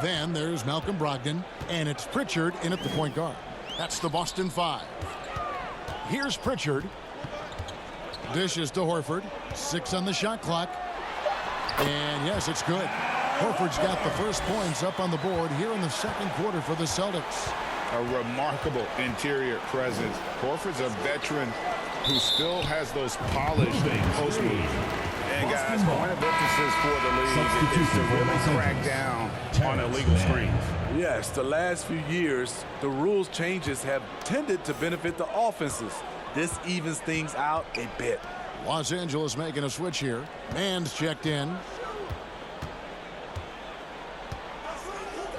Then there's Malcolm Brogdon, and it's Pritchard in at the point guard. That's the Boston 5. Here's Pritchard. Dishes to Horford. 6 on the shot clock. And yes, it's good. Horford's got the first points up on the board here in the second quarter for the Celtics. A remarkable interior presence. Horford's a veteran who still has those polished post moves. And guys, point of emphasis for the league is to really crack down on illegal screens. Yes, the last few years, the rules changes have tended to benefit the offenses. This evens things out a bit. Los Angeles making a switch here. Mann's checked in.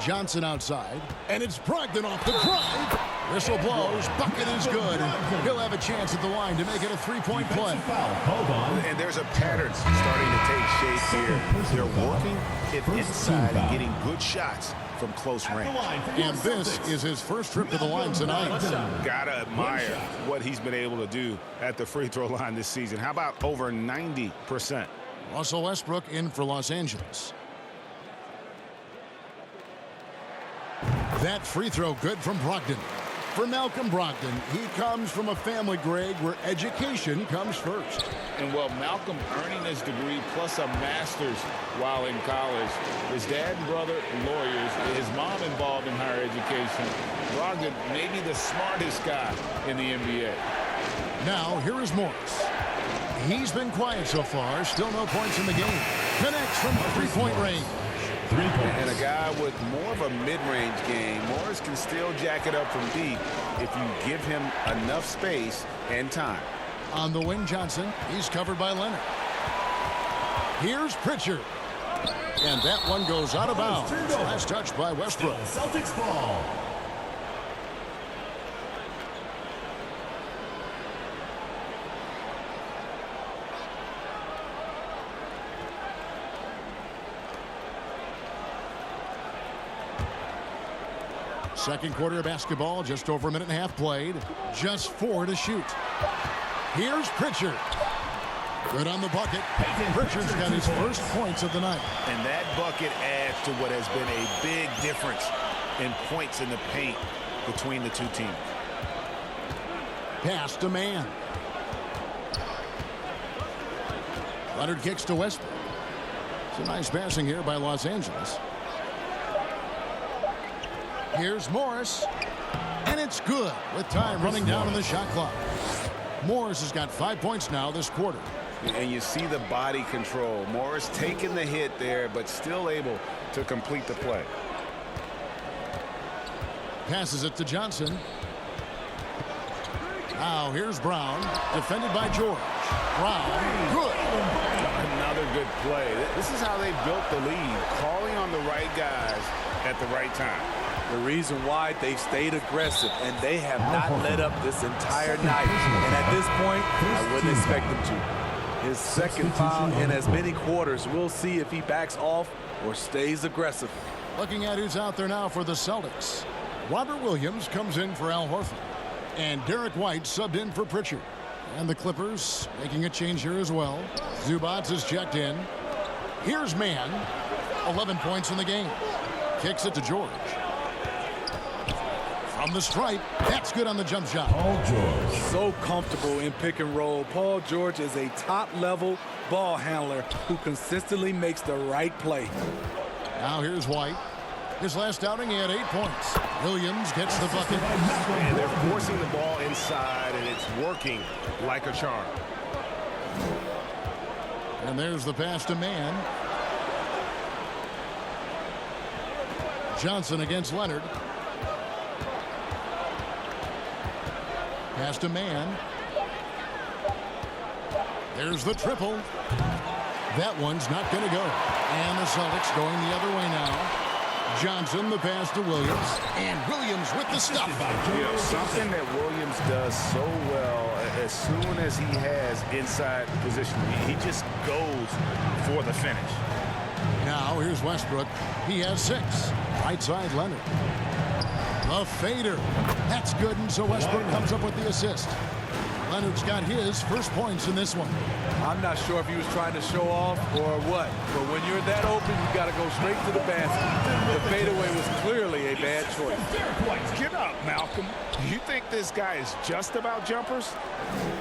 Johnson outside, and it's Brogdon off the drive. Whistle blows, bucket is good. He'll have a chance at the line to make it a three-point play. And there's a pattern starting to take shape here. They're working it inside and getting good shots from close range. And this is his first trip to the line tonight. Gotta admire what he's been able to do at the free throw line this season. How about over 90%? Russell Westbrook in for Los Angeles. That free throw good from Brogdon. For Malcolm Brogdon, he comes from a family, Greg, where education comes first. And well, Malcolm earning his degree plus a master's while in college. His dad and brother, lawyers. His mom involved in higher education. Brogdon may be the smartest guy in the NBA. Now, here is Morris. He's been quiet so far. Still no points in the game. Connects from three-point range. And a guy with more of a mid-range game, Morris can still jack it up from deep if you give him enough space and time. On the wing, Johnson. He's covered by Leonard. Here's Pritchard. And that one goes out of bounds. Last touch by Westbrook. Celtics ball. Second quarter of basketball, just over a minute and a half played. Just 4 to shoot. Here's Pritchard. Good on the bucket. Pritchard's got his first points of the night. And that bucket adds to what has been a big difference in points in the paint between the two teams. Pass to Mann. Leonard kicks to Westbrook. It's a nice passing here by Los Angeles. Here's Morris, and it's good with time running down on the shot clock. Morris has got 5 points now this quarter. And you see the body control. Morris taking the hit there, but still able to complete the play. Passes it to Johnson. Now here's Brown, defended by George. Brown, good. Another good play. This is how they built the lead, calling on the right guys at the right time. The reason why they stayed aggressive, and they have not let up this entire night. And at this point, I wouldn't expect them to. His second foul in as many quarters. We'll see if he backs off or stays aggressive. Looking at who's out there now for the Celtics. Robert Williams comes in for Al Horford. And Derek White subbed in for Pritchard. And the Clippers making a change here as well. Zubats is checked in. Here's Mann. 11 points in the game. Kicks it to George. From the stripe, that's good on the jump shot. Paul George. So comfortable in pick and roll. Paul George is a top-level ball handler who consistently makes the right play. Now here's White. His last outing, he had 8 points. Williams gets the bucket. And they're forcing the ball inside, and it's working like a charm. And there's the pass to Mann. Johnson against Leonard. Pass to Mann. There's the triple. That one's not going to go. And the Celtics going the other way now. Johnson, the pass to Williams. And Williams with the stuff. You know, something that Williams does so well, as soon as he has inside position, he just goes for the finish. Now here's Westbrook. He has 6. Right side Leonard. A fader. That's good, and so Westbrook comes up with the assist. Leonard's got his first points in this one. I'm not sure if he was trying to show off or what, but when you're that open, you got to go straight to the basket. The fadeaway was clearly a bad choice. Get up, Malcolm. You think this guy is just about jumpers?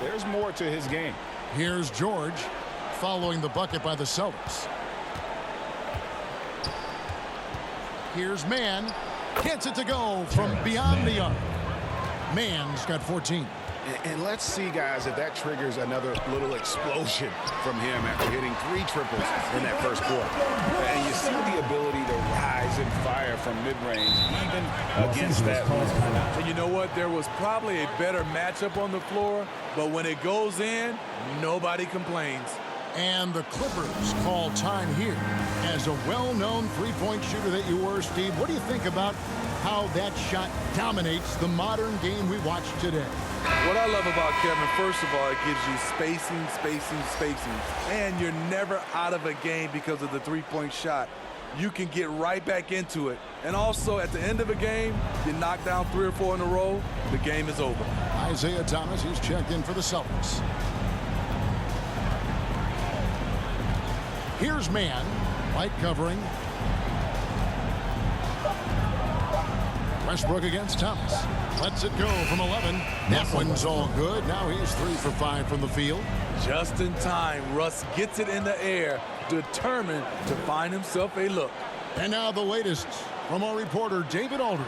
There's more to his game. Here's George following the bucket by the Celtics. Here's Mann. Gets it to go from beyond the arc. Mann's got 14. And let's see, guys, if that triggers another little explosion from him after hitting 3 triples in that first quarter. And you see the ability to rise and fire from mid-range, even against that. And you know what? There was probably a better matchup on the floor, but when it goes in, nobody complains. And the Clippers call time here. As a well-known three-point shooter that you were, Steve, what do you think about how that shot dominates the modern game we watch today? What I love about Kevin, first of all, it gives you spacing, and you're never out of a game because of the three-point shot. You can get right back into it. And also, at the end of a game, you knock down 3 or 4 in a row, the game is over. Isaiah Thomas, he's checked in for the Celtics. Here's Mann, light covering. Westbrook against Thomas. Lets it go from 11. That one's all good. Now he's 3 for 5 from the field. Just in time, Russ gets it in the air, determined to find himself a look. And now the latest from our reporter, David Aldridge.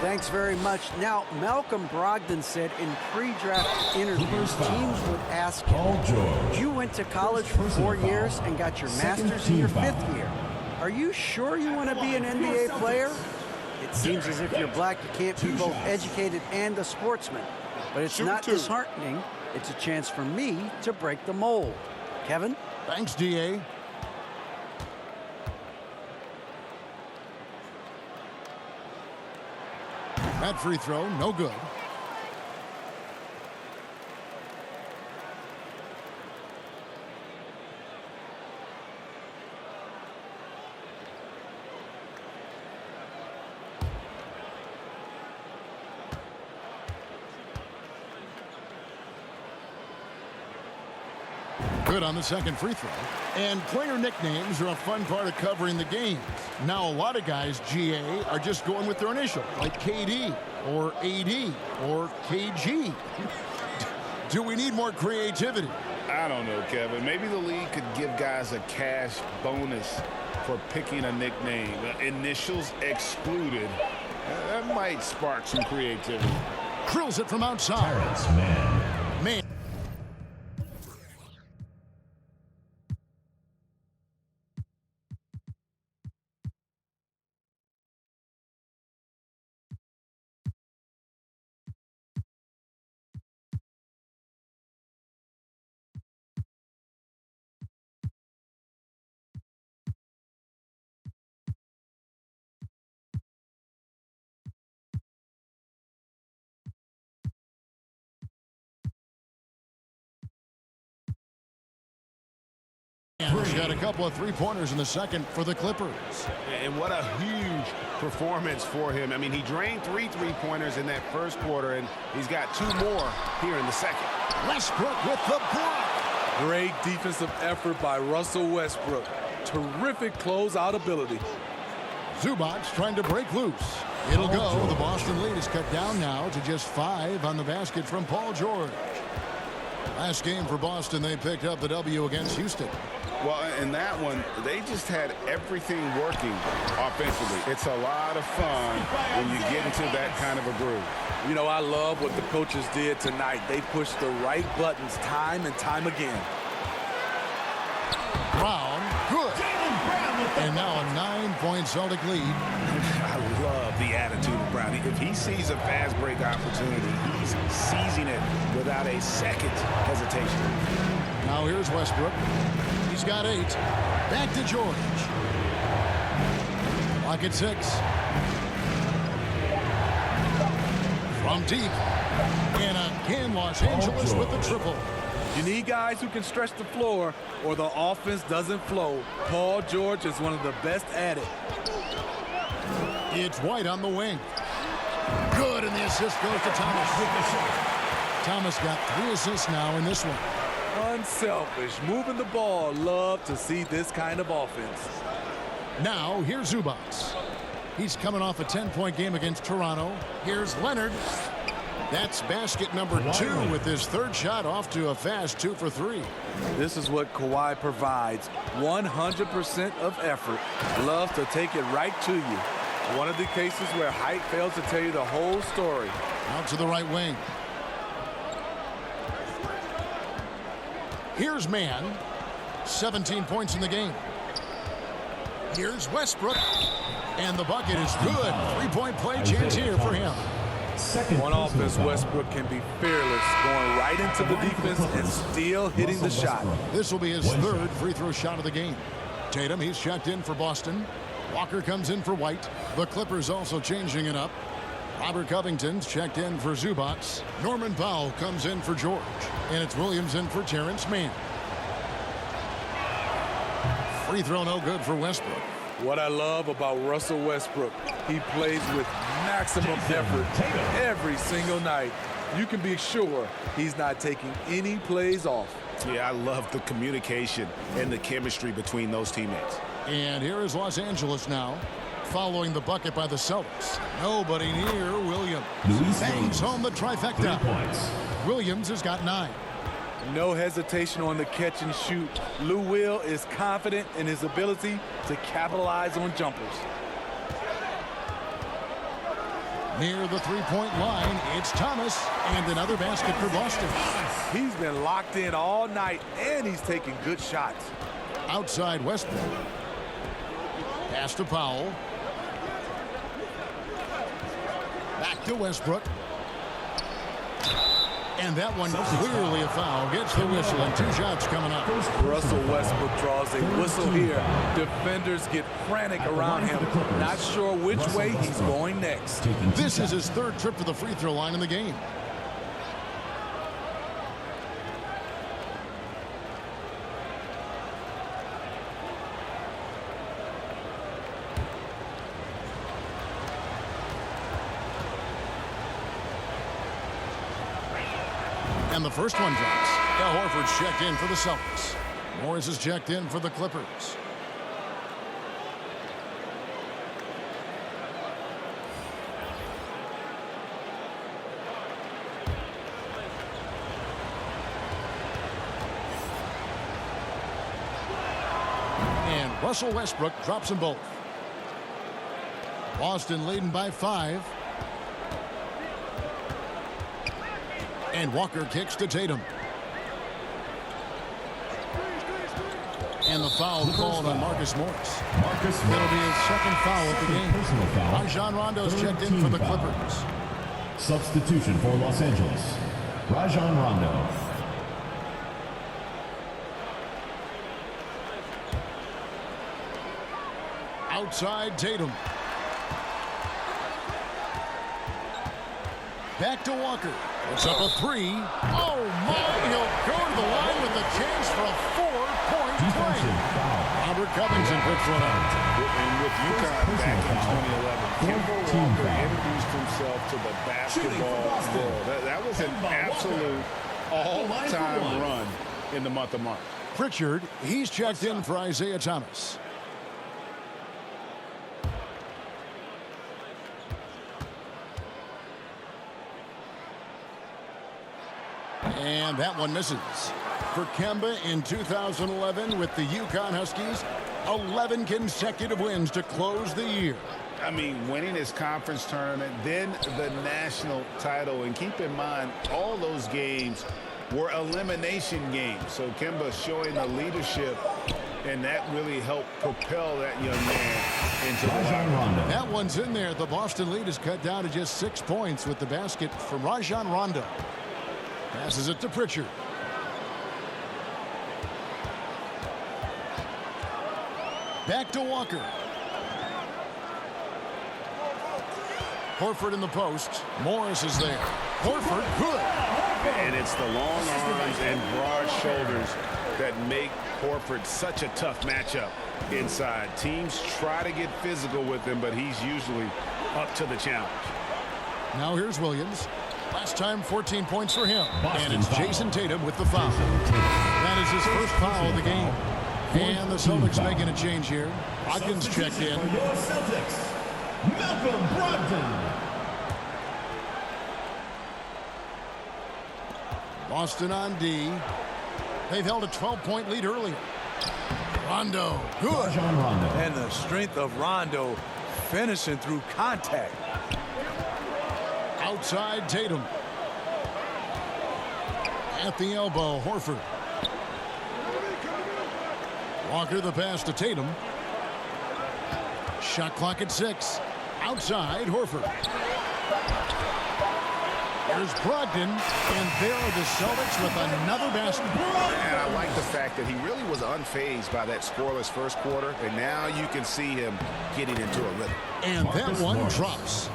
Thanks very much. Now, Malcolm Brogdon said in pre-draft interviews, teams would ask him, you went to college for 4 years and got your master's in your 5th year. Are you sure you want to be an NBA player? It seems as if you're black, you can't be both educated and a sportsman. But it's not disheartening. It's a chance for me to break the mold. Kevin? Thanks, D.A. That free throw, no good. Good on the second free throw. And player nicknames are a fun part of covering the games. Now, a lot of guys, GA, are just going with their initial, like KD or AD or KG. Do we need more creativity? I don't know, Kevin. Maybe the league could give guys a cash bonus for picking a nickname. Initials excluded. That might spark some creativity. Drills it from outside. Man. He's got a couple of three-pointers in the second for the Clippers. And what a huge performance for him. I mean, he drained 3 three-pointers in that first quarter, and he's got 2 more here in the second. Westbrook with the block. Great defensive effort by Russell Westbrook. Terrific closeout ability. Zubac trying to break loose. It'll go. The Boston lead is cut down now to just 5 on the basket from Paul George. Last game for Boston, they picked up the W against Houston. Well, in that one, they just had everything working offensively. It's a lot of fun when you get into that kind of a groove. You know, I love what the coaches did tonight. They pushed the right buttons time and time again. Brown, good. And now a 9-point Celtic lead. I love the attitude of Brown. If he sees a fast break opportunity, he's seizing it without a second hesitation. Now here's Westbrook. He's got 8. Back to George. Clock at 6. From deep. And again, Los Angeles with the triple. You need guys who can stretch the floor or the offense doesn't flow. Paul George is one of the best at it. It's White on the wing. Good, and the assist goes to Thomas. Thomas got 3 assists now in this one. Unselfish, moving the ball. Love to see this kind of offense. Now, here's Zubac. He's coming off a 10-point game against Toronto. Here's Leonard. That's basket number 2 with his 3rd shot off to a fast 2 for 3. This is what Kawhi provides. 100% of effort. Loves to take it right to you. One of the cases where height fails to tell you the whole story. Out to the right wing. Here's Mann. 17 points in the game. Here's Westbrook. And the bucket is good. 3-point play chance here for him. On offense, Westbrook can be fearless, going right into the defense and still hitting the shot. This will be his 3rd free throw shot of the game. Tatum, he's checked in for Boston. Walker comes in for White. The Clippers also changing it up. Robert Covington's checked in for Zubac. Norman Powell comes in for George. And it's Williams in for Terrence Mann. Free throw no good for Westbrook. What I love about Russell Westbrook, he plays with maximum effort every single night. You can be sure he's not taking any plays off. Yeah, I love the communication and the chemistry between those teammates. And here is Los Angeles now, following the bucket by the Celtics. Nobody near Williams. Bangs home the trifecta. Williams has got 9. No hesitation on the catch and shoot. Lou Will is confident in his ability to capitalize on jumpers. Near the 3-point line, it's Thomas, and another basket for Boston. He's been locked in all night, and he's taking good shots. Outside Westbrook. Pass to Powell. Back to Westbrook. And that one clearly a foul. Gets the whistle, and 2 shots coming up. Russell Westbrook draws a whistle here. Defenders get frantic around him, not sure which way he's going next. This is his 3rd trip to the free throw line in the game. And the first one drops. Al Horford's checked in for the Celtics. Morris is checked in for the Clippers. And Russell Westbrook drops them both. Boston leading by 5. And Walker kicks to Tatum. And the foul called on Marcus Morris. That'll be his 2nd foul of the game. Rajon Rondo's checked in for the Clippers. Substitution for Los Angeles. Rajon Rondo. Outside Tatum. Back to Walker. It's up a 3. Oh, my. He'll go to the line with a chance for a 4-point play. Robert Covington puts one out. And with UConn back in 2011, Kemba Walker introduced himself to the basketball world. That was an absolute all-time run in the month of March. Pritchard, he's checked in for Isaiah Thomas. And that one misses. For Kemba in 2011 with the UConn Huskies, 11 consecutive wins to close the year. I mean, winning his conference tournament, then the national title. And keep in mind, all those games were elimination games. So Kemba showing the leadership, and that really helped propel that young man into the line. That one's in there. The Boston lead is cut down to just 6 points with the basket from Rajon Rondo. Passes it to Pritchard. Back to Walker. Horford in the post. Morris is there. Horford, good. And it's the long arms and broad shoulders that make Horford such a tough matchup inside. Teams try to get physical with him, but he's usually up to the challenge. Now here's Williams. Last time, 14 points for him. And it's Jason Tatum with the foul. That is his first foul of the game. And the Celtics making a change here. Brogdon's checked in. For your Celtics, Malcolm Brogdon. Boston on D. They've held a 12-point lead earlier. Rondo, good. And the strength of Rondo finishing through contact. Outside Tatum. At the elbow, Horford. Walker the pass to Tatum. Shot clock at 6. Outside, Horford. Here's Brogdon, and there are the Celtics with another basket. And I like the fact that he really was unfazed by that scoreless first quarter, and now you can see him getting into a rhythm. And that one drops.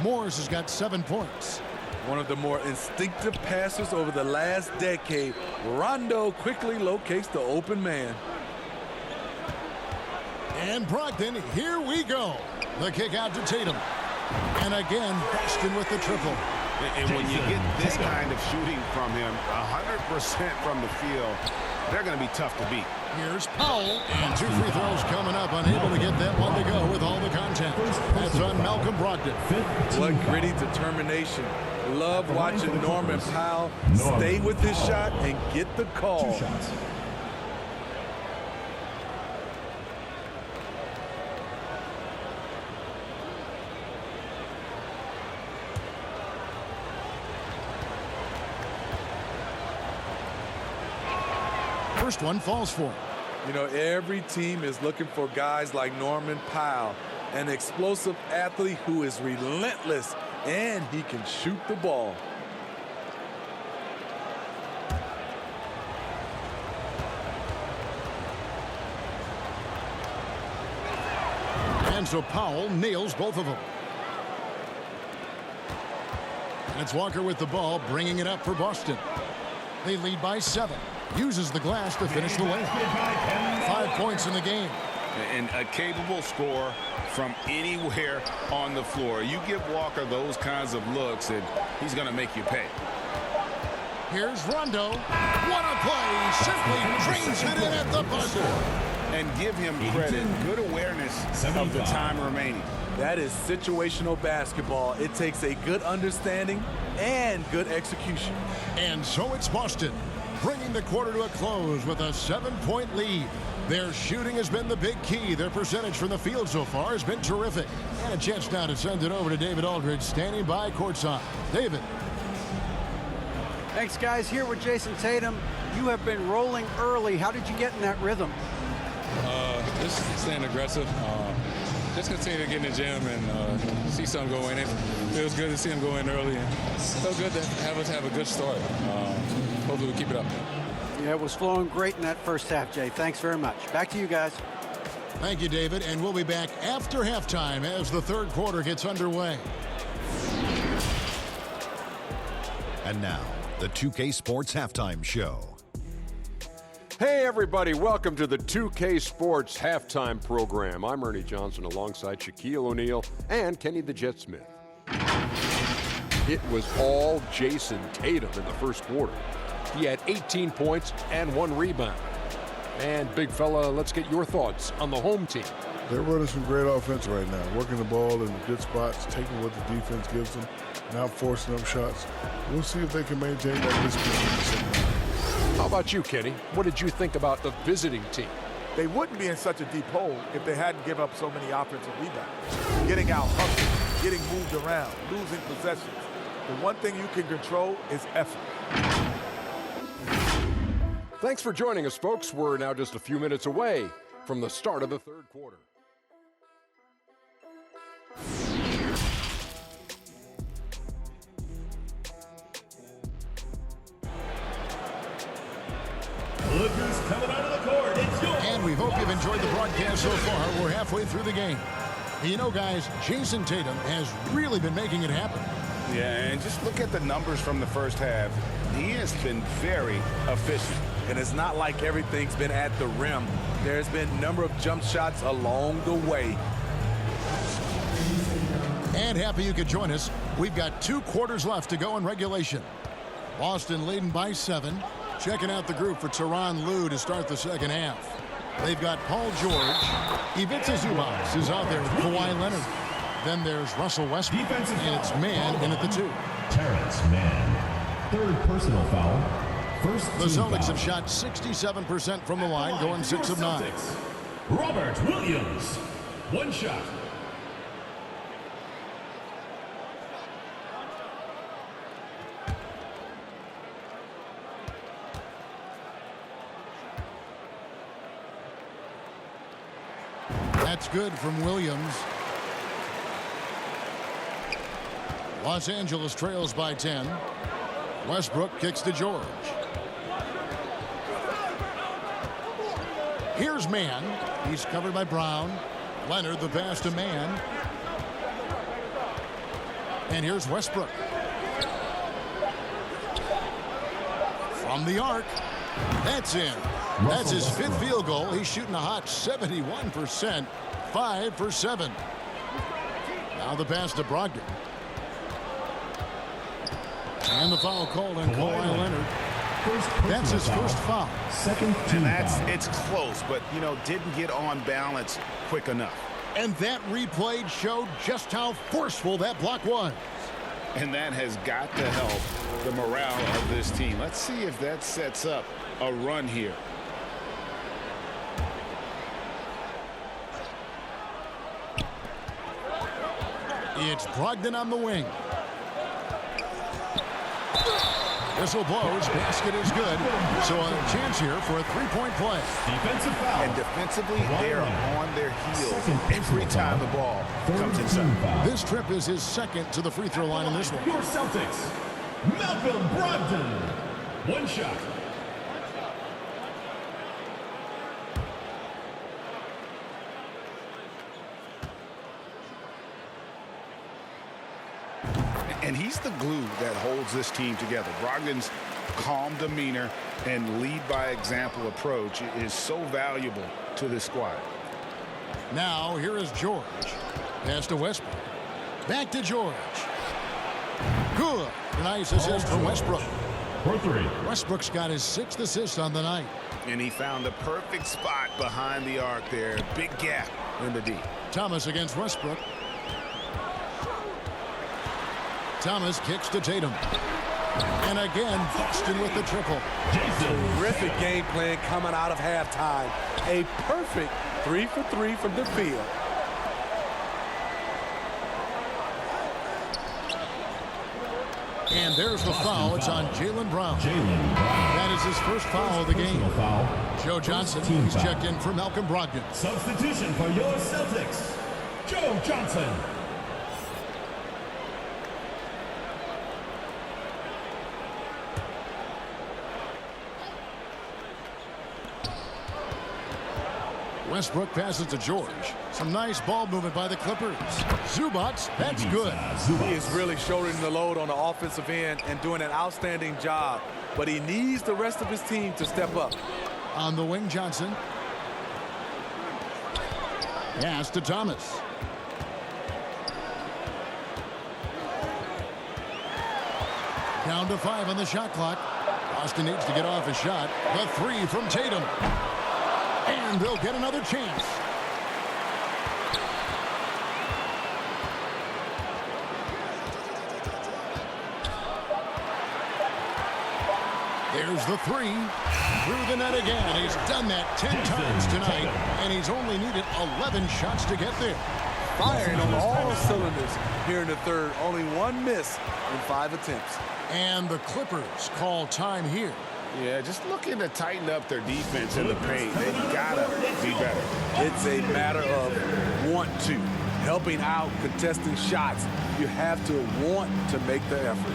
Morris has got 7 points. One of the more instinctive passes over the last decade. Rondo quickly locates the open man. And Brogdon, here we go. The kick out to Tatum. And again, Boston with the triple. And when you get this kind of shooting from him, 100% from the field, they're going to be tough to beat. Here's Powell, and 2 free throws coming up, unable to get that one to go with all the contact. That's on Malcolm Brogdon. What gritty determination. Love watching Norman Powell stay with his shot and get the call. 2 shots. First one falls for him. You know, every team is looking for guys like Norman Powell, an explosive athlete who is relentless, and he can shoot the ball. And so Powell nails both of them. And it's Walker with the ball, bringing it up for Boston. They lead by 7. Uses the glass to finish the layup. 5 points in the game. And a capable scorer from anywhere on the floor. You give Walker those kinds of looks, and he's going to make you pay. Here's Rondo. What a play. Simply drains it in at the buzzer. And give him credit. Good awareness of the time remaining. That is situational basketball. It takes a good understanding and good execution. And so it's Boston, bringing the quarter to a close with a 7-point lead. Their shooting has been the big key. Their percentage from the field so far has been terrific. And a chance now to send it over to David Aldridge, standing by courtside. David. Thanks, guys. Here with Jason Tatum. You have been rolling early. How did you get in that rhythm? Just staying aggressive. Just continue to get in the gym and see something go in. It feels good to see him go in early. And it feels good to have us have a good start. Hopefully we keep it up. Yeah, it was flowing great in that first half, Jay. Thanks very much. Back to you guys. Thank you, David. And we'll be back after halftime as the third quarter gets underway. And now, the 2K Sports Halftime Show. Hey everybody, welcome to the 2K Sports Halftime Program. I'm Ernie Johnson alongside Shaquille O'Neal and Kenny the Jet Smith. It was all Jason Tatum in the first quarter. He had 18 points and 1 rebound. And big fella, let's get your thoughts on the home team. They're running some great offense right now, working the ball in good spots, taking what the defense gives them, not forcing up shots. We'll see if they can maintain that discipline in the second half. How about you, Kenny? What did you think about the visiting team? They wouldn't be in such a deep hole if they hadn't given up so many offensive rebounds. Getting out hustled, getting moved around, losing possessions. The one thing you can control is effort. Thanks for joining us, folks. We're now just a few minutes away from the start of the third quarter. Lookers coming out of the court. It's yours. And we hope you've enjoyed the broadcast so far. We're halfway through the game. And you know, guys, Jason Tatum has really been making it happen. Yeah, and just look at the numbers from the first half. He has been very efficient. And it's not like everything's been at the rim. There's been a number of jump shots along the way. And happy you could join us. We've got 2 quarters left to go in regulation. Boston leading by 7. Checking out the group for Tyronn Lue to start the second half. They've got Paul George. Ivica Zubac is out there with Kawhi Leonard. Then there's Russell Westbrook. And it's Mann in at the 2. Terrence Mann. 3rd personal foul. First The Celtics foul. have shot 67% from the line, going 6 of 9. Robert Williams. 1 shot. That's good from Williams. Los Angeles trails by 10. Westbrook kicks to George. Here's Mann. He's covered by Brown. Leonard the pass to Mann. And here's Westbrook. From the arc. That's in. That's his 5th field goal. He's shooting a hot 71%. 5 for 7. Now the pass to Brogdon. And the foul called on Kawhi Leonard. That's his first foul. Second team And it's close, but, didn't get on balance quick enough. And that replay showed just how forceful that block was. And that has got to help the morale of this team. Let's see if that sets up a run here. It's Brogdon on the wing. Whistle blows. Basket is good. So a chance here for a 3-point play. Defensive foul. And defensively, they're on their heels every time the ball comes inside. This trip is his 2nd to the free throw line in this one. Your Celtics. Malcolm Brogdon. 1 shot. And he's the glue that holds this team together. Brogdon's calm demeanor and lead by example approach is so valuable to this squad. Now here is George. Pass to Westbrook. Back to George. Good. Nice assist from Westbrook. For 3. Westbrook's got his 6th assist on the night. And he found the perfect spot behind the arc there. Big gap in the D. Thomas against Westbrook. Thomas kicks to Tatum. And again, Boston with the triple. Terrific game plan coming out of halftime. A perfect 3 for 3 from the field. And there's the foul. It's on Jaylen Brown. That is his first foul of the game. Joe Johnson, he's checked in for Malcolm Brogdon. Substitution for your Celtics. Joe Johnson. Westbrook passes to George. Some nice ball movement by the Clippers. Zubac, that's good. He is really shouldering the load on the offensive end and doing an outstanding job. But he needs the rest of his team to step up. On the wing, Johnson. Pass to Thomas. Down to 5 on the shot clock. Boston needs to get off a shot. The 3 from Tatum. And they'll get another chance. There's the 3. Through the net again. He's done that 10 times tonight. And he's only needed 11 shots to get there. Firing on all cylinders here in the third. Only 1 miss in 5 attempts. And the Clippers call time here. Yeah, just looking to tighten up their defense in the paint. They gotta be better. It's a matter of want to. Helping out, contesting shots. You have to want to make the effort.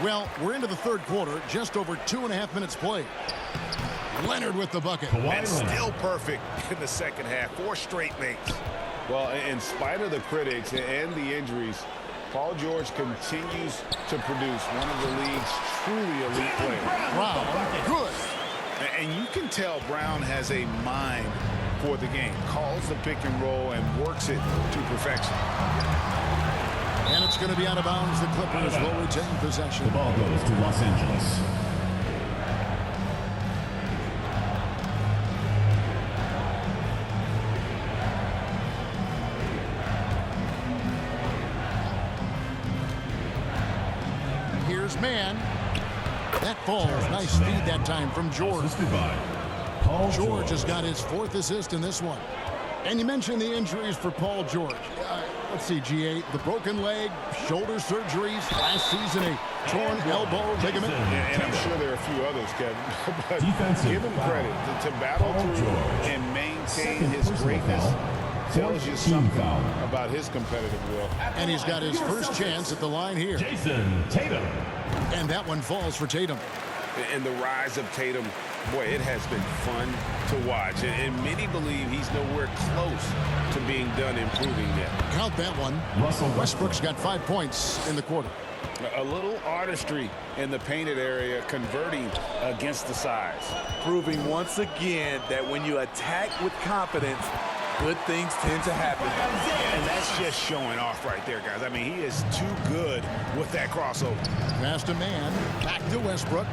Well, we're into the third quarter, just over 2.5 minutes played. Leonard with the bucket. And still perfect in the second half. 4 straight makes. Well, in spite of the critics and the injuries, Paul George continues to produce one of the league's truly elite players. Brown, good. And you can tell Brown has a mind for the game. Calls the pick and roll and works it to perfection. And it's going to be out of bounds. The Clippers will retain possession. The ball goes to Los Angeles. Here's man. That falls. Nice feed that time from George. George has got his 4th assist in this one. And you mentioned the injuries for Paul George. Let's see, GA, the broken leg, shoulder surgeries, last season a torn elbow ligament. And I'm sure there are a few others, Kevin. But give him credit to battle through and maintain his greatness. Tells you something about his competitive will. And he's got his first chance at the line here. Jason Tatum. And that one falls for Tatum. And the rise of Tatum, boy, it has been fun to watch. And many believe he's nowhere close to being done improving yet. Count that one. Westbrook's got 5 points in the quarter. A little artistry in the painted area, converting against the size. Proving once again that when you attack with confidence, good things tend to happen. And that's just showing off right there, guys. I mean, he is too good with that crossover. Past a man, back to Westbrook.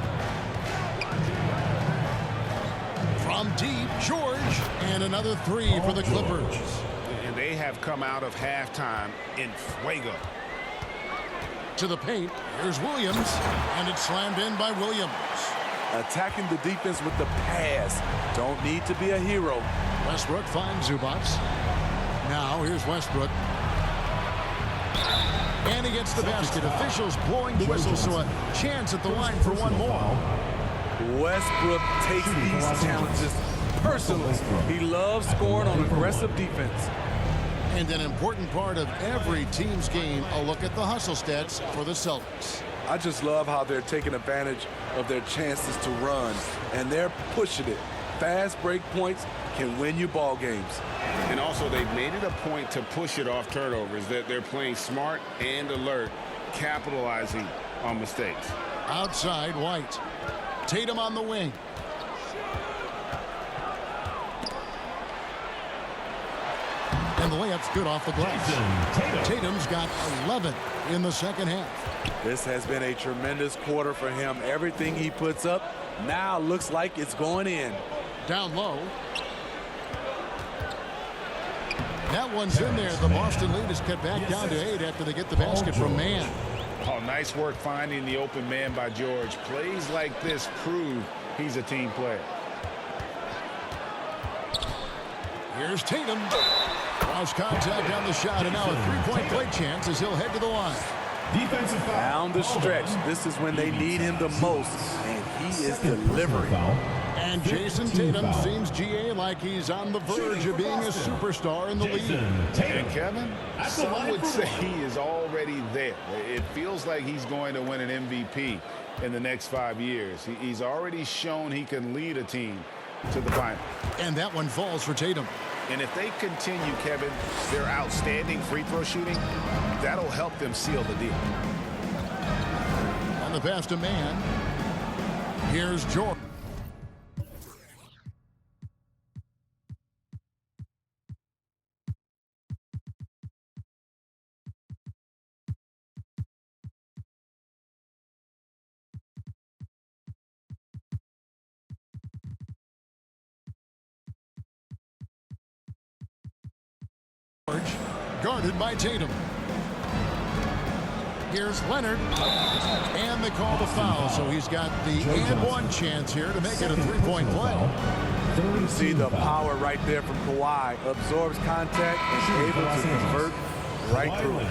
From deep, George, and another 3 for the Clippers. And they have come out of halftime in fuego. To the paint, here's Williams, and it's slammed in by Williams. Attacking the defense with the pass. Don't need to be a hero. Westbrook finds Zubac. Now here's Westbrook. And he gets the basket. Officials blowing the whistle, so a chance at the line for one more. Westbrook takes these challenges personally. He loves scoring on aggressive defense. And an important part of every team's game, a look at the hustle stats for the Celtics. I just love how they're taking advantage of their chances to run, and they're pushing it. Fast break points can win you ball games. And also, they've made it a point to push it off turnovers. They're playing smart and alert, capitalizing on mistakes. Outside, White. Tatum on the wing. And the layup's good off the glass. Tatum's got 11 in the second half. This has been a tremendous quarter for him. Everything he puts up now looks like it's going in. Down low. That one's in there. The Boston lead is cut back down to 8 after they get the basket from Mann. Oh, nice work finding the open man by George. Plays like this prove he's a team player. Here's Tatum. Cross contact on the shot, and now a three-point play chance as he'll head to the line. Defensive foul. Down the stretch. This is when they need him the most, and he is delivering. And Jason Tatum seems, GA, like he's on the verge of being a superstar in the league. And Kevin, some would say he is already there. It feels like he's going to win an MVP in the next 5 years. He's already shown he can lead a team to the final. And that one falls for Tatum. And if they continue, Kevin, their outstanding free throw shooting, that'll help them seal the deal. On the pass to Mann. Here's George. Guarded by Tatum. Here's Leonard. And they call the foul, so he's got the and one chance here to make it a three-point play. You see the power right there from Kawhi. Absorbs contact and able to convert right through it.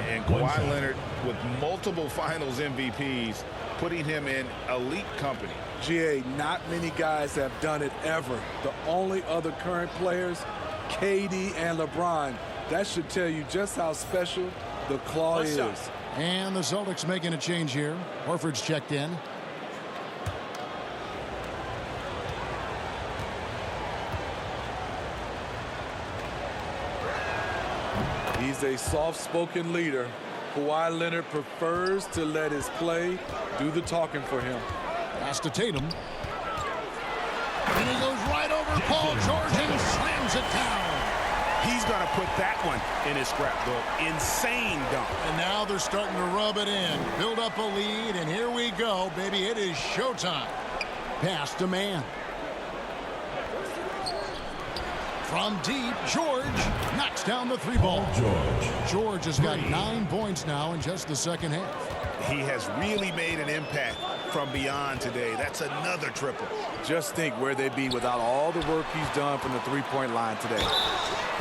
And Kawhi Leonard with multiple finals MVPs, putting him in elite company. GA, not many guys have done it ever. The only other current players, KD and LeBron. That should tell you just how special the claw is. And the Celtics making a change here. Horford's checked in. He's a soft-spoken leader. Kawhi Leonard prefers to let his play do the talking for him. Pass to Tatum. And he goes right over Paul George and slams it down. He's going to put that one in his scrapbook. Insane dunk. And now they're starting to rub it in. Build up a lead, and here we go, baby. It is showtime. Pass to man. From deep, George knocks down the three ball. George has got 9 points now in just the second half. He has really made an impact from beyond today. That's another triple. Just think where they'd be without all the work he's done from the three-point line today.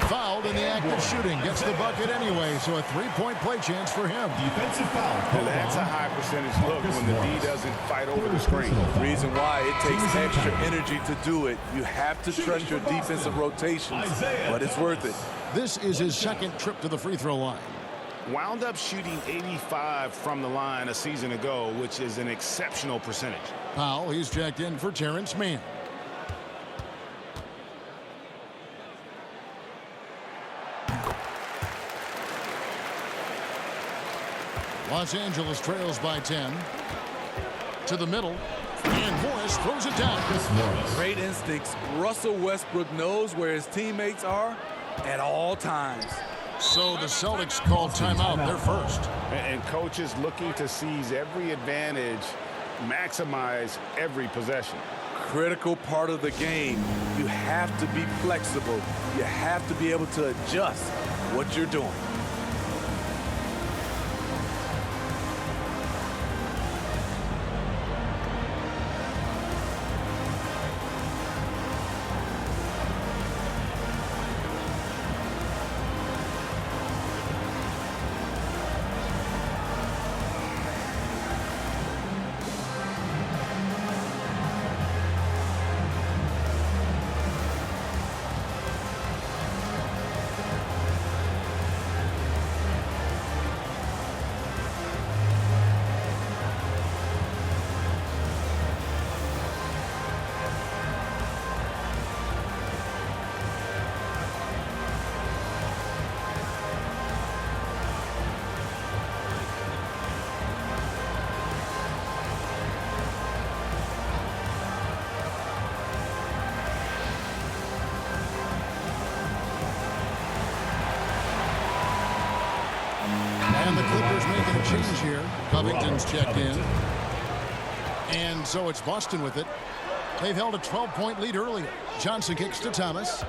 Fouled in the act of shooting. Gets the bucket anyway, so a three-point play chance for him. Defensive foul. And that's a high percentage look when the D doesn't fight over the screen. Reason why it takes extra energy to do it. You have to trust your defensive rotations, but it's worth it. This is his second trip to the free throw line. Wound up shooting 85 from the line a season ago, which is an exceptional percentage. Powell, he's checked in for Terrence Mann. Los Angeles trails by 10. To the middle. And Morris throws it down. Great instincts. Russell Westbrook knows where his teammates are at all times. So the Celtics called timeout. They're first. And coaches looking to seize every advantage, maximize every possession. Critical part of the game. You have to be flexible. You have to be able to adjust what you're doing. And the Clippers making a change here. Covington's checked in. And so it's Boston with it. They've held a 12-point lead earlier. Johnson kicks to Thomas.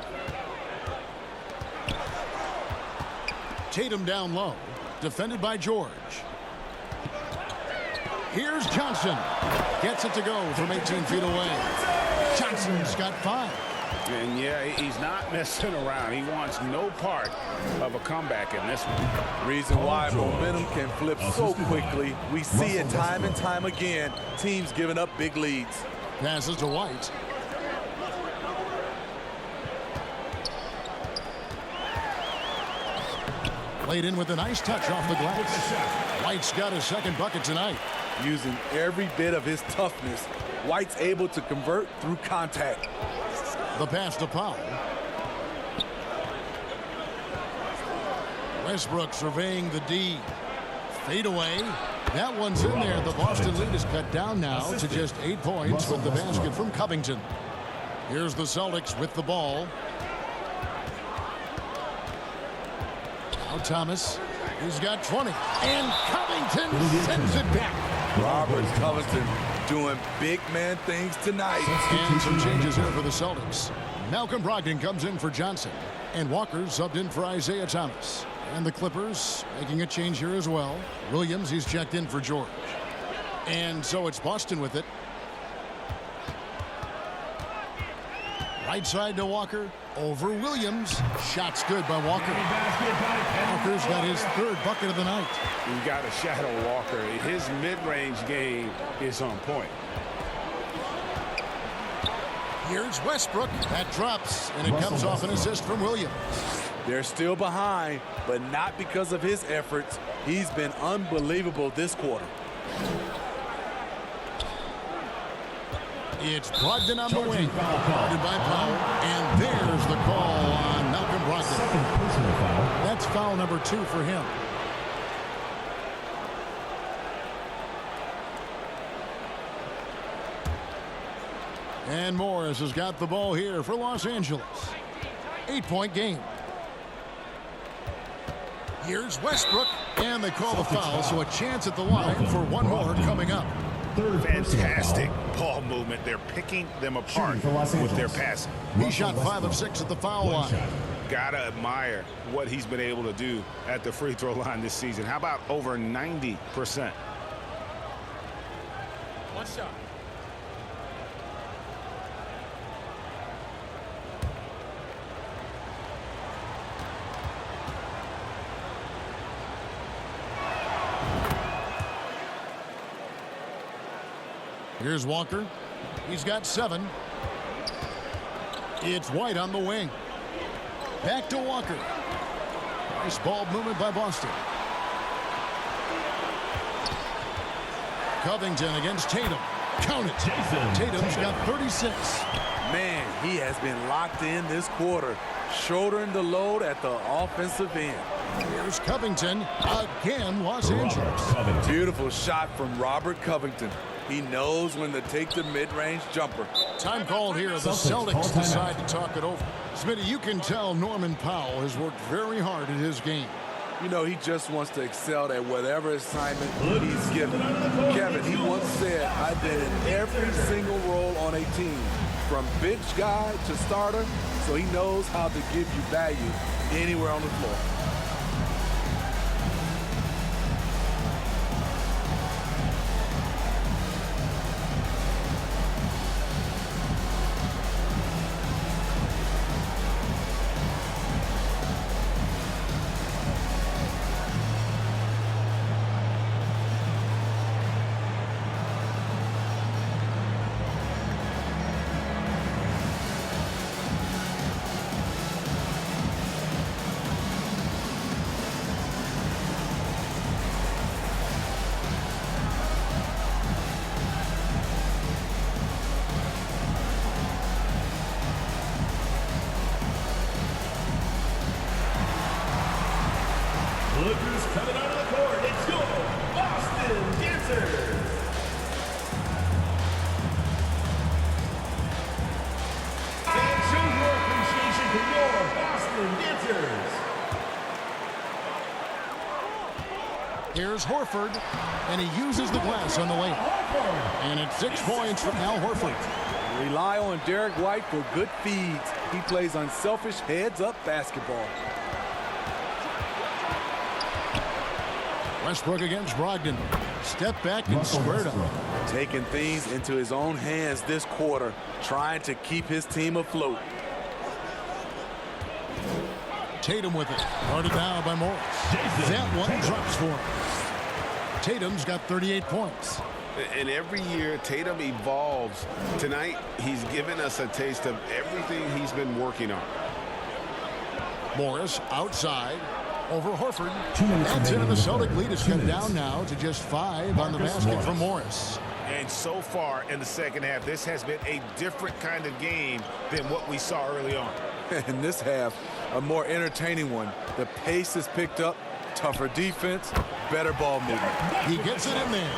Tatum down low. Defended by George. Here's Johnson. Gets it to go from 18 feet away. Johnson's got 5. And yeah, he's not messing around. He wants no part of a comeback in this one. Reason why momentum can flip so quickly. We see it time and time again. Teams giving up big leads. Passes to White. Played in with a nice touch off the glass. White's got his second bucket tonight. Using every bit of his toughness, White's able to convert through contact. The pass to Powell. Westbrook surveying the D. Fade away. That one's in there. The Boston lead is cut down now to just 8 points with the basket from Covington. Here's the Celtics with the ball. Now Thomas. He's got 20. And Covington sends it back. Robert Covington doing big man things tonight. And some changes here for the Celtics. Malcolm Brogdon comes in for Johnson. And Walker subbed in for Isaiah Thomas. And the Clippers making a change here as well. Williams, he's checked in for George. And so it's Boston with it. Right side to Walker. Over Williams. Shots good by Walker. Walker's got his third bucket of the night. You got to shadow Walker. His mid-range game is on point. Here's Westbrook. That drops, and it comes off an assist from Williams. They're still behind, but not because of his efforts. He's been unbelievable this quarter. It's Brogdon on the wing. Guarded by Powell. And there's the call on Malcolm Brogdon. Personal foul. That's foul number 2 for him. And Morris has got the ball here for Los Angeles. 8-point game. Here's Westbrook, and they call the foul, so a chance at the line for one more coming up. Fantastic ball movement. They're picking them apart with their passing. He shot 5 of 6 at the foul line. Gotta admire what he's been able to do at the free throw line this season. How about over 90%? One shot. Here's Walker. He's got 7. It's White on the wing. Back to Walker. Nice ball movement by Boston. Covington against Tatum. Count it. Tatum's got 36. Man, he has been locked in this quarter, shouldering the load at the offensive end. Here's Covington. Again, Los Angeles. Beautiful shot from Robert Covington. He knows when to take the mid-range jumper. Time called here. The Celtics decide to talk it over. Smitty, you can tell Norman Powell has worked very hard at his game. You know, he just wants to excel at whatever assignment he's given. Kevin, he once said, I've been in every single role on a team, from bench guy to starter, so he knows how to give you value anywhere on the floor. Lookers coming out of the court. It's your Boston Dancers. And show your appreciation to your Boston Dancers. Here's Horford, and he uses the glass on the layup. And it's 6 points from Al Horford. Rely on Derek White for good feeds. He plays unselfish heads-up basketball. Westbrook against Brogdon. Step back and squared up. Taking things into his own hands this quarter, trying to keep his team afloat. Tatum with it. Guarded down by Morris. That one drops for him. Tatum's got 38 points. And every year, Tatum evolves. Tonight, he's given us a taste of everything he's been working on. Morris outside. Over Horford. That's it, and the Celtic lead is cut down now to just 5 on the basket from Morris. And so far in the second half, this has been a different kind of game than what we saw early on. In this half, a more entertaining one. The pace is picked up, tougher defense, better ball movement. He gets it in there.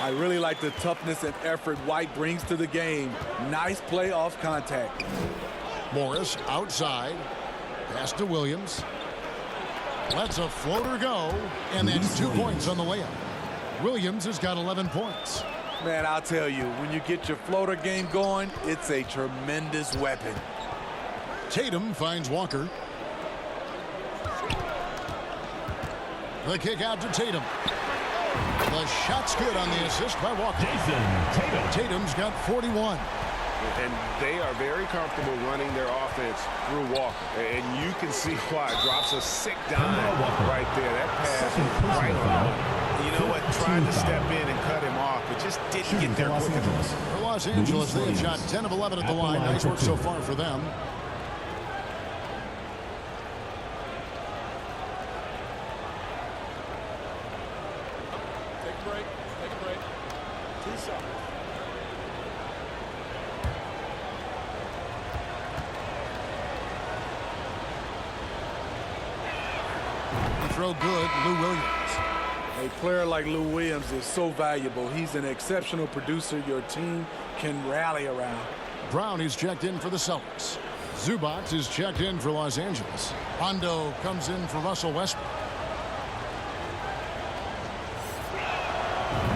I really like the toughness and effort White brings to the game. Nice play off contact. Morris outside. Pass to Williams. Lets a floater go, and that's 2 points on the layup. Williams has got 11 points. Man, I'll tell you, when you get your floater game going, it's a tremendous weapon. Tatum finds Walker. The kick out to Tatum. The shot's good on the assist by Walker. Tatum's got 41. And they are very comfortable running their offense through Walker. And you can see why. Drops a sick dime right there. That pass was right on. You know what? Tried to step in and cut him off, but just didn't get there quick enough. For Los Angeles, they have shot 10 of 11 at the line. Nice work so far for them. Take a break. Take a break. 2 shots. throw good, Lou Williams. A player like Lou Williams is so valuable. He's an exceptional producer your team can rally around. Brown is checked in for the Celtics. Zubac is checked in for Los Angeles. Rondo comes in for Russell Westbrook.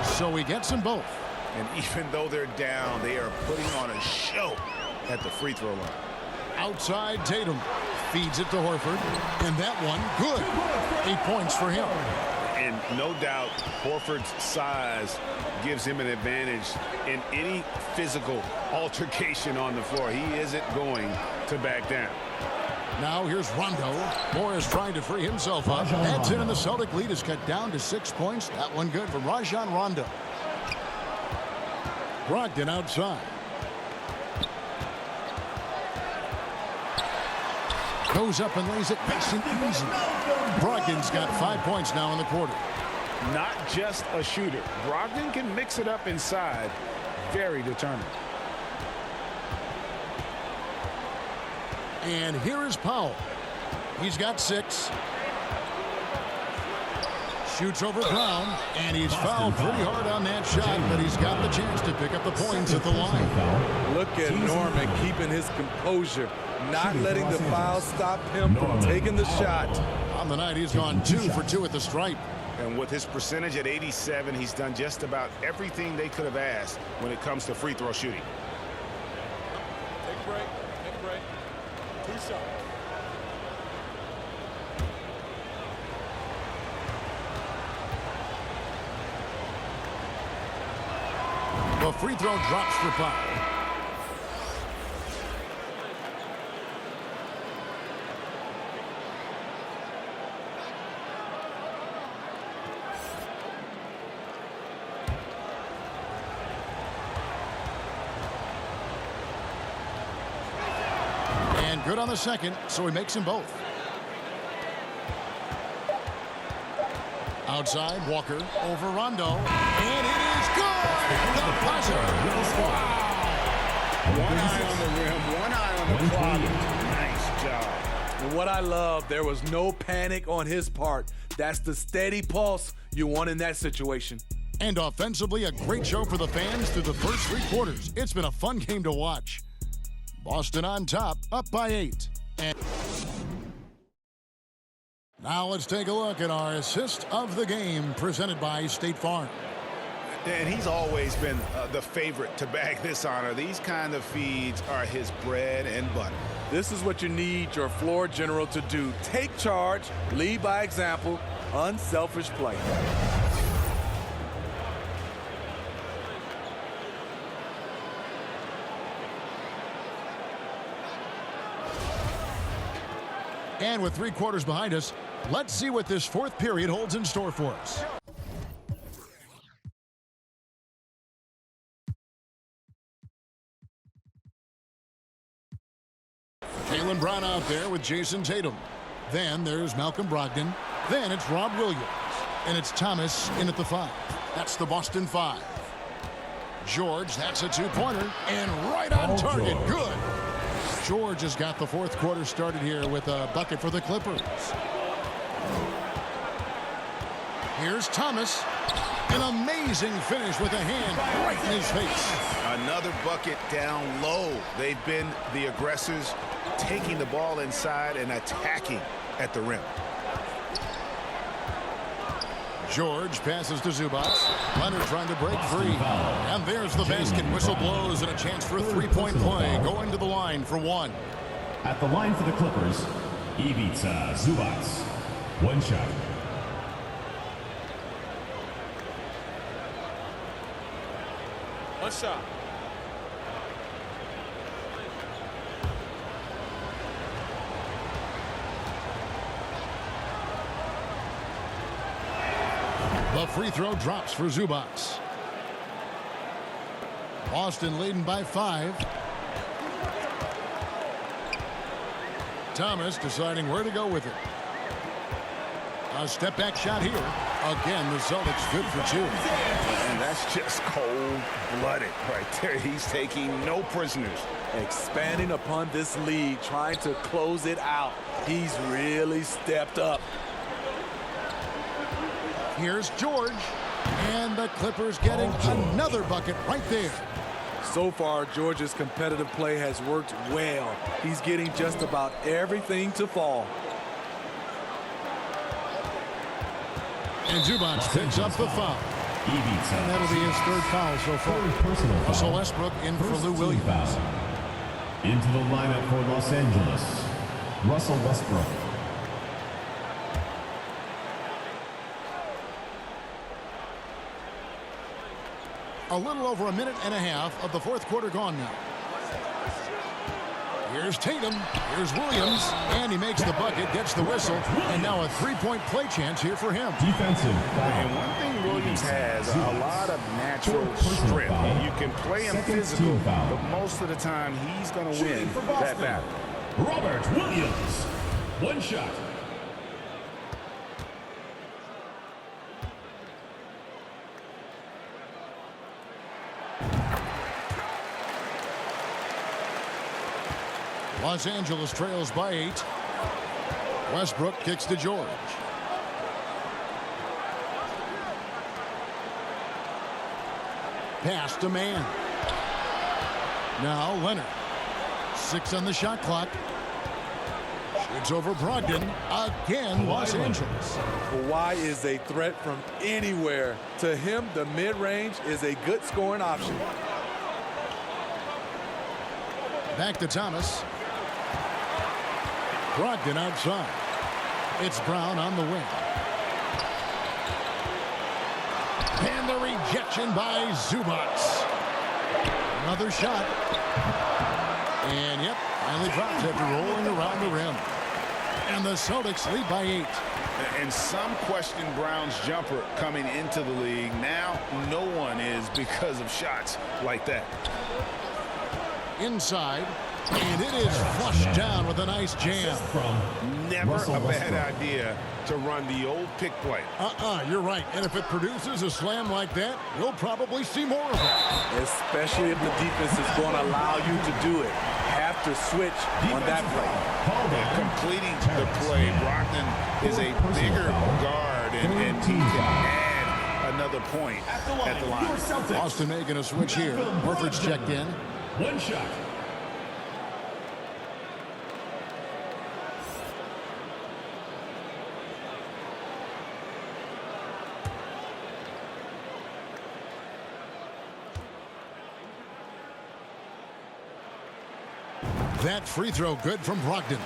So he gets them both. And even though they're down, they are putting on a show at the free throw line. Outside Tatum feeds it to Horford. And that one, good. 8 points for him. And no doubt, Horford's size gives him an advantage in any physical altercation on the floor. He isn't going to back down. Now here's Rondo. Morris trying to free himself up. That's in, and the Celtic lead is cut down to 6 points. That one good from Rajon Rondo. Brogdon outside. Goes up and lays it nice and easy. Brogdon's got 5 points now in the quarter. Not just a shooter. Brogdon can mix it up inside. Very determined. And here is Powell. He's got 6. Shoots over Brown, and he's fouled pretty hard on that shot, but he's got the chance to pick up the points at the line. Look at Norman keeping his composure, not letting the foul stop him from taking the shot. On the night, he's gone 2 for 2 at the stripe. And with his percentage at 87, he's done just about everything they could have asked when it comes to free throw shooting. Take a break. Take a break. 2 shots. The free throw drops for Powell. And good on the second, so he makes them both. Outside, Walker over Rondo, and it is good! The buzzer! Wow! One eye on the rim, one eye on the clock. Nice job. And what I love, there was no panic on his part. That's the steady pulse you want in that situation. And offensively, a great show for the fans through the first 3 quarters. It's been a fun game to watch. Boston on top, up by 8. And now let's take a look at our assist of the game presented by State Farm. And he's always been the favorite to bag this honor. These kind of feeds are his bread and butter. This is what you need your floor general to do. Take charge, lead by example, unselfish play. And with 3 quarters behind us, let's see what this 4th period holds in store for us. Jaylen Brown out there with Jason Tatum. Then there's Malcolm Brogdon. Then it's Rob Williams. And it's Thomas in at the 5. That's the Boston 5. George, that's a 2-pointer. And right on target. Good. George has got the 4th quarter started here with a bucket for the Clippers. Here's Thomas. An amazing finish with a hand right in his face. Another bucket down low. They've been the aggressors, taking the ball inside and attacking at the rim. George passes to Zubac. Leonard trying to break free. And there's the basket. Whistle blows and a chance for a 3-point play. Going to the line for 1. At the line for the Clippers, Ivica Zubac. 1 shot. One shot. The free throw drops for Zubac. Boston leading by 5. Thomas deciding where to go with it. A step back shot here. Again, the Celtics good for 2. And that's just cold-blooded right there. He's taking no prisoners. Expanding upon this lead, trying to close it out. He's really stepped up. Here's George. And the Clippers getting another bucket right there. So far, George's competitive play has worked well. He's getting just about everything to fall. And Zubac picks up the foul. And that'll be his third foul so far. Russell Westbrook in for Lou Williams. Into the lineup for Los Angeles, Russell Westbrook. A little over a minute and a half of the fourth quarter gone now. Here's Tatum, here's Williams, and he makes the bucket, gets the whistle, and now a three-point play chance here for him. Defensive. And one thing Williams has, a lot of natural strength. You can play him physical, but most of the time he's going to win that battle. Robert Williams. One shot. Los Angeles trails by 8. Westbrook kicks to George. Pass to Mann. Now Leonard. 6 on the shot clock. Shoots over Brogdon. Again, Los Angeles. Kawhi is a threat from anywhere. To him, the mid-range is a good scoring option. Back to Thomas. Brogdon outside. It's Brown on the wing. And the rejection by Zubac. Another shot. And yep, finally drops after rolling around the rim. And the Celtics lead by 8. And some question Brown's jumper coming into the league. Now no one is because of shots like that. Inside. And it is flushed down with a nice jam. Never a bad idea to run the old pick play. You're right. And if it produces a slam like that, you'll probably see more of it. Especially if the defense is going to allow you to do it. Have to switch on that play. Completing the play, Brogdon is a bigger guard, and he can add another point at the line. Boston making a switch here. Horford's checked in. One shot. That free throw good from Brogdon.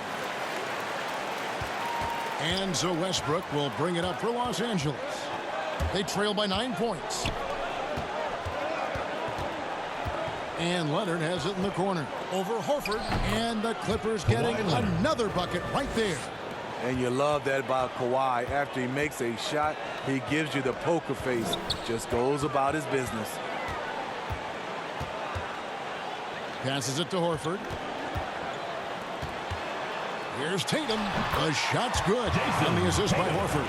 And so Westbrook will bring it up for Los Angeles. They trail by 9 points. And Leonard has it in the corner. Over Horford. And the Clippers getting another bucket right there. And you love that about Kawhi. After he makes a shot, he gives you the poker face. Just goes about his business. Passes it to Horford. Here's Tatum. The shot's good. And the assist by Horford.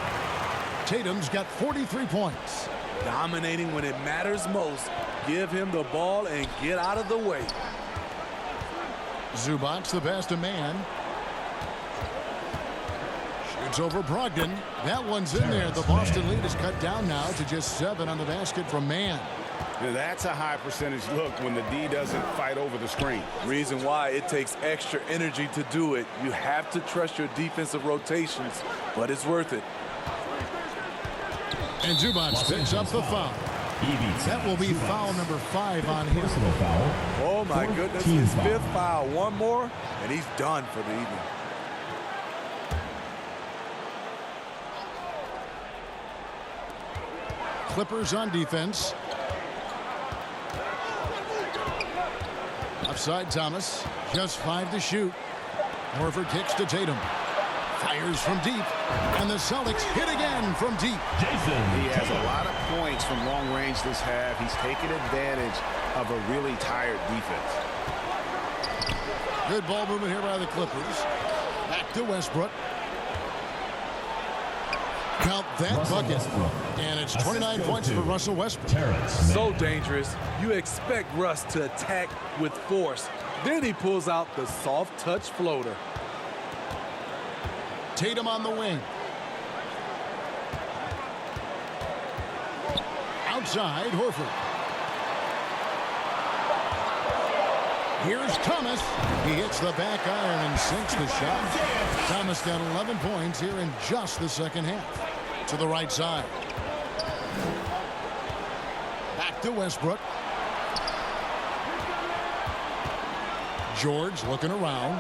Tatum's got 43 points. Dominating when it matters most. Give him the ball and get out of the way. Zubac the pass to Mann. Shoots over Brogdon. That one's in there. The Boston lead is cut down now to just 7 on the basket from Mann. That's a high percentage look when the D doesn't fight over the screen. Reason why it takes extra energy to do it. You have to trust your defensive rotations, but it's worth it. And Zubac picks up the foul. That will be foul number 5 on him. Oh my goodness, his 5th foul. One more, and he's done for the evening. Clippers on defense. Upside Thomas. Just 5 to shoot. Horford kicks to Tatum. Fires from deep. And the Celtics hit again from deep. He has a lot of points from long range this half. He's taken advantage of a really tired defense. Good ball movement here by the Clippers. Back to Westbrook. Count that bucket. And it's 29 points for Russell Westbrook. So dangerous. You expect Russ to attack with force. Then he pulls out the soft touch floater. Tatum on the wing. outside, Horford. Here's Thomas. He hits the back iron and sinks the shot. Thomas got 11 points here in just the second half. To the right side. Back to Westbrook. George looking around.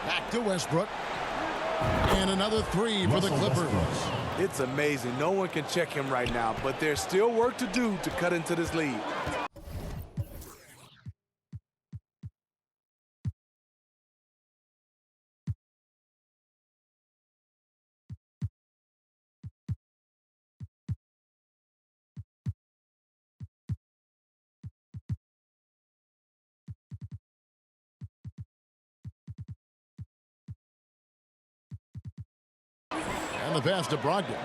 Back to Westbrook. And another three for the Clippers. It's amazing. No one can check him right now, but there's still work to do to cut into this lead. And the pass to Brogdon.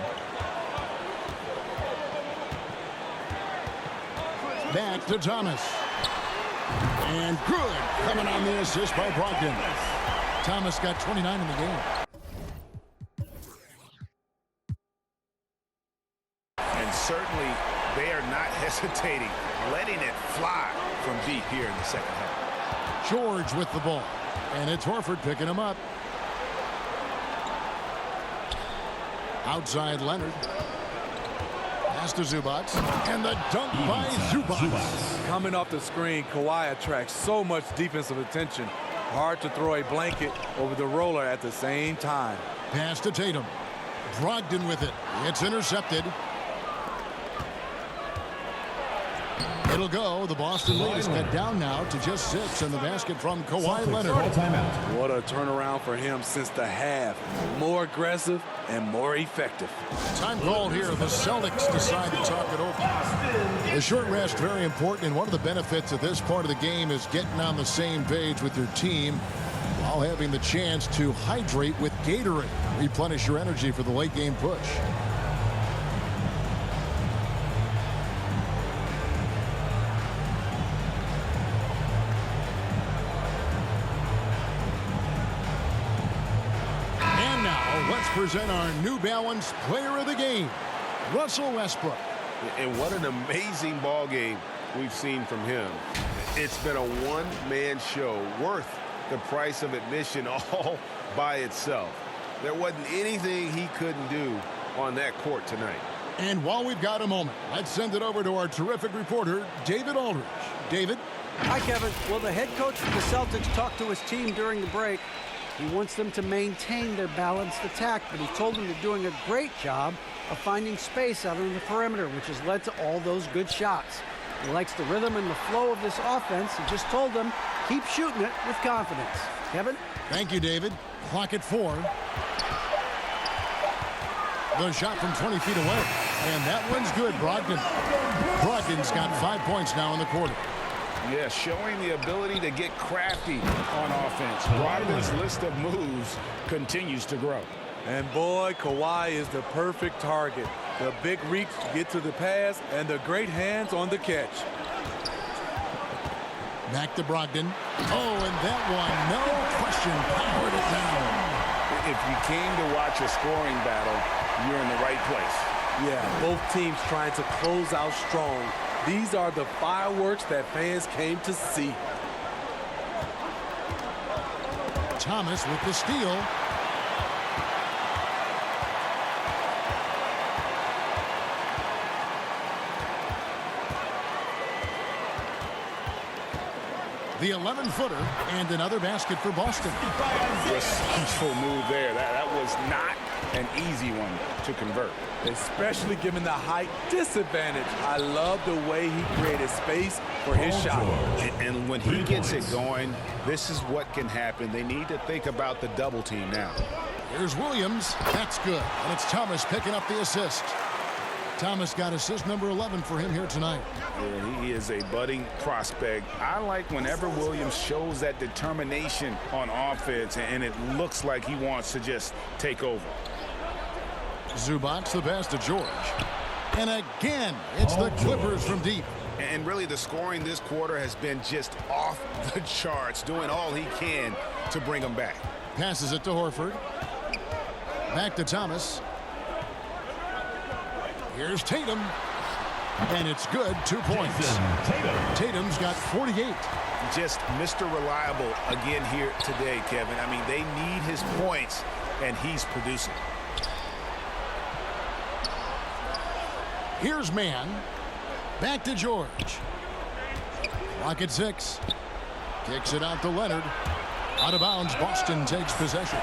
Back to Thomas. And good. Coming on the assist by Brogdon. Thomas got 29 in the game. And certainly they are not hesitating, letting it fly from deep here in the second half. George with the ball. And it's Horford picking him up. Outside Leonard. Pass to Zubac. And the dunk by Zubac. Coming off the screen, Kawhi attracts so much defensive attention. Hard to throw a blanket over the roller at the same time. Pass to Tatum. Brogdon with it. It's intercepted. It'll go. The Boston lead is cut down now to just 6, and the basket from Kawhi Leonard. What a turnaround for him since the half. More aggressive and more effective. Time called here. The Celtics decide to talk it over. The short rest, very important, and one of the benefits of this part of the game is getting on the same page with your team while having the chance to hydrate with Gatorade. Replenish your energy for the late game push. Let's present our New Balance Player of the Game, Russell Westbrook. And what an amazing ball game we've seen from him. It's been a one-man show worth the price of admission all by itself. There wasn't anything he couldn't do on that court tonight. And while we've got a moment, let's send it over to our terrific reporter, David Aldridge. David? Hi, Kevin. Well, the head coach of the Celtics talked to his team during the break. He wants them to maintain their balanced attack, but he told them they're doing a great job of finding space out on the perimeter, which has led to all those good shots. He likes the rhythm and the flow of this offense. He just told them, keep shooting it with confidence. Kevin? Thank you, David. Clock at 4. The shot from 20 feet away. And that one's good, Brogdon. Brogdon's got 5 points now in the quarter. Yeah, showing the ability to get crafty on offense. Brogdon's list of moves continues to grow. And boy, Kawhi is the perfect target. The big reach to get to the pass and the great hands on the catch. Back to Brogdon. Oh, and that one, no question, powered it down. If you came to watch a scoring battle, you're in the right place. Yeah, both teams trying to close out strong. These are the fireworks that fans came to see. Thomas with the steal. The 11-footer and another basket for Boston. Resourceful move there. That was not an easy one to convert. Especially given the height disadvantage. I love the way he created space for his shot. And when he gets it going, this is what can happen. They need to think about the double team now. Here's Williams. That's good. And it's Thomas picking up the assist. Thomas got assist number 11 for him here tonight. Yeah, he is a budding prospect. I like whenever Williams shows that determination on offense, and it looks like he wants to just take over. Zubac the pass to George. And again, it's the Clippers from deep. And really the scoring this quarter has been just off the charts, doing all he can to bring them back. Passes it to Horford. Back to Thomas. Here's Tatum. And it's good, 2 points. Tatum's got 48. Just Mr. Reliable again here today, Kevin. I mean, they need his points, and he's producing. Here's Mann. Back to George. Clock at 6. Kicks it out to Leonard. Out of bounds, Boston takes possession.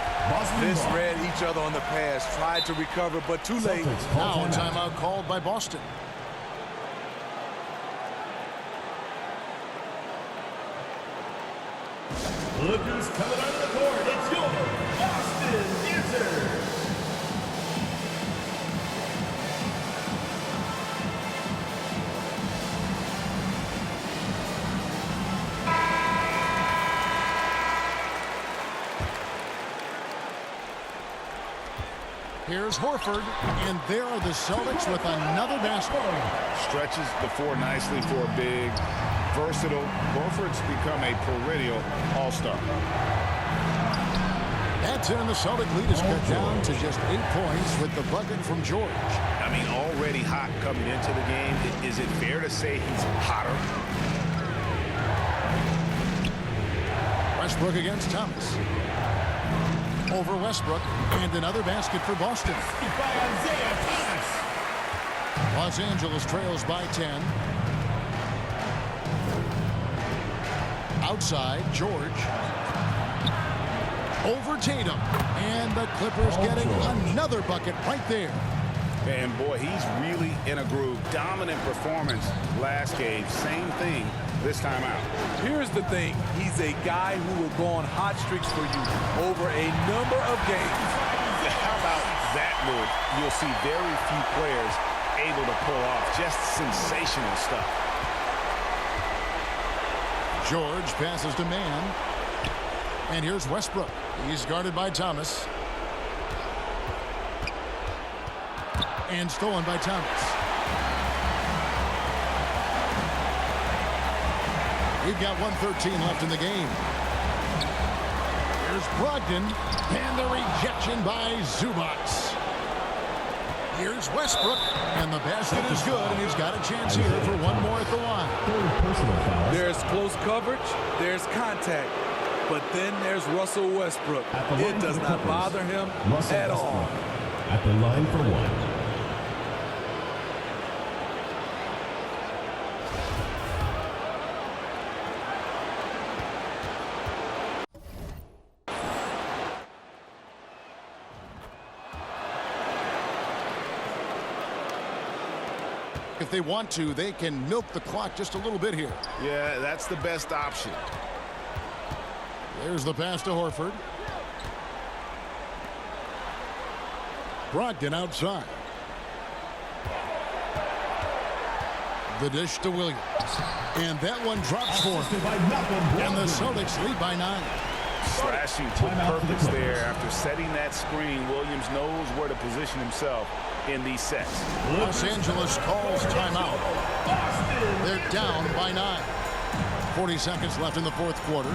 Misread each other on the pass. Tried to recover, but too late. Now a timeout called by Boston. Look who's coming onto the court. It's your Boston Dancers. Here's Horford, and there are the Celtics with another basket. Stretches the floor nicely for a big, versatile. Horford's become a perennial all-star. That's it, and the Celtic lead is cut down to just 8 points with the bucket from George. I mean, already hot coming into the game. Is it fair to say he's hotter? Westbrook against Thomas. Over Westbrook, and another basket for Boston. Los Angeles trails by 10. Outside, George. Over Tatum. And the Clippers getting another bucket right there. And boy, he's really in a groove. Dominant performance last game. Same thing this time out. Here's the thing. He's a guy who will go on hot streaks for you over a number of games. How about that move? You'll see very few players able to pull off just sensational stuff. George passes to Mann. And here's Westbrook. He's guarded by Thomas. And stolen by Thomas. We've got 1:13 left in the game. Here's Brogdon, and the rejection by Zubats. Here's Westbrook, and the basket is good, and he's got a chance here for one more at the line. There's close coverage, there's contact, but then there's Russell Westbrook. It does not bother him at all. At the line for one. If they want to, they can milk the clock just a little bit here. Yeah, that's the best option. There's the pass to Horford. Brogdon outside. The dish to Williams. And that one drops for him. And the Celtics lead by 9. Slashing to purpose there. After setting that screen, Williams knows where to position himself in these sets. Los Angeles calls timeout. They're down by 9. 40 seconds left in the fourth quarter.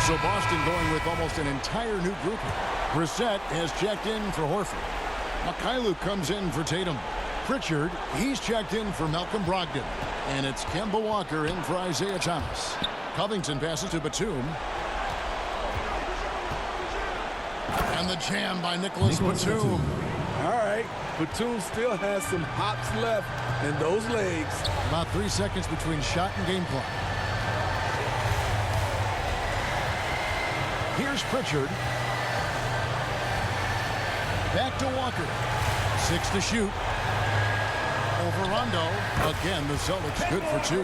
So Boston going with almost an entire new group. Brissett has checked in for Horford. Mikhailuk comes in for Tatum. Pritchard, he's checked in for Malcolm Brogdon. And it's Kemba Walker in for Isaiah Thomas. Covington passes to Batum. And the jam by Nicholas Batum. All right, Batum still has some hops left in those legs. About 3 seconds between shot and game clock. Here's Pritchard. Back to Walker. 6 to shoot. Over Rondo. Again, the Celtics good for 2.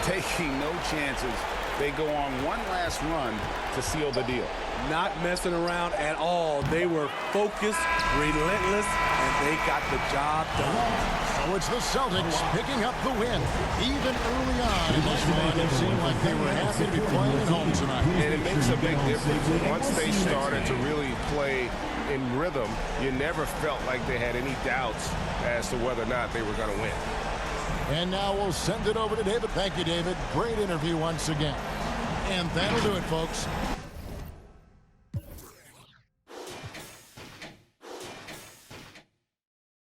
Taking no chances. They go on one last run to seal the deal. Not messing around at all. They were focused, relentless, and they got the job done. So it's the Celtics picking up the win. Even early on in this one, it seemed like they were happy to be playing at home tonight. And it makes a big difference. Once they started to really play in rhythm, you never felt like they had any doubts as to whether or not they were going to win. And now we'll send it over to David. Thank you, David. Great interview once again. And that'll do it, folks.